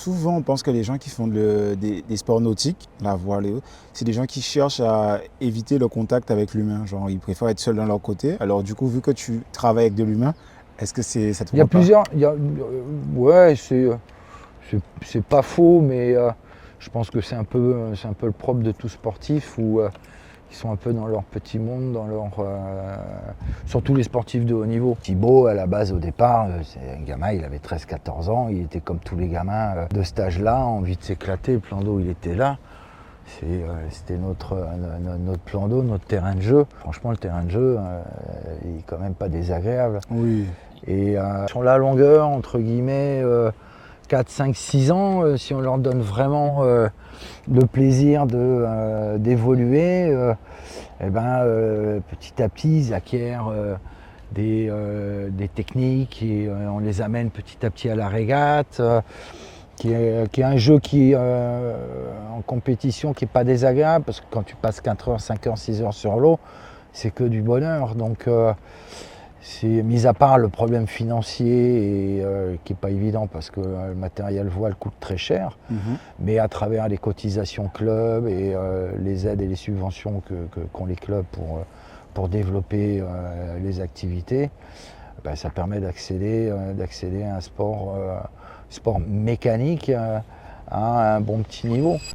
souvent, on pense que les gens qui font des sports nautiques, la voile et autres, c'est des gens qui cherchent à éviter le contact avec l'humain. Genre, ils préfèrent être seuls dans leur côté. Alors, du coup, vu que tu travailles avec de l'humain, est-ce que ça te Il y a voit pas? plusieurs. Ouais, c'est pas faux, mais je pense que c'est un peu le propre de tout sportif où ils sont un peu dans leur petit monde, surtout les sportifs de haut niveau. Thibaut, à la base, au départ, c'est un gamin, il avait 13-14 ans, il était comme tous les gamins de cet âge-là, envie de s'éclater. Le plan d'eau, il était là. C'était notre plan d'eau, notre terrain de jeu. Franchement, le terrain de jeu, il est quand même pas désagréable. Oui. Et sur la longueur, entre guillemets, 4, 5, 6 ans, si on leur donne vraiment le plaisir d'évoluer, petit à petit, ils acquièrent des techniques et on les amène petit à petit à la régate, qui est un jeu qui en compétition qui n'est pas désagréable, parce que quand tu passes 4 heures, 5 heures, 6 heures sur l'eau, c'est que du bonheur. Donc, c'est mis à part le problème financier qui n'est pas évident parce que le matériel voile coûte très cher, mais à travers les cotisations clubs et les aides et les subventions qu'ont les clubs pour développer les activités, ça permet d'accéder à un sport mécanique à un bon petit niveau.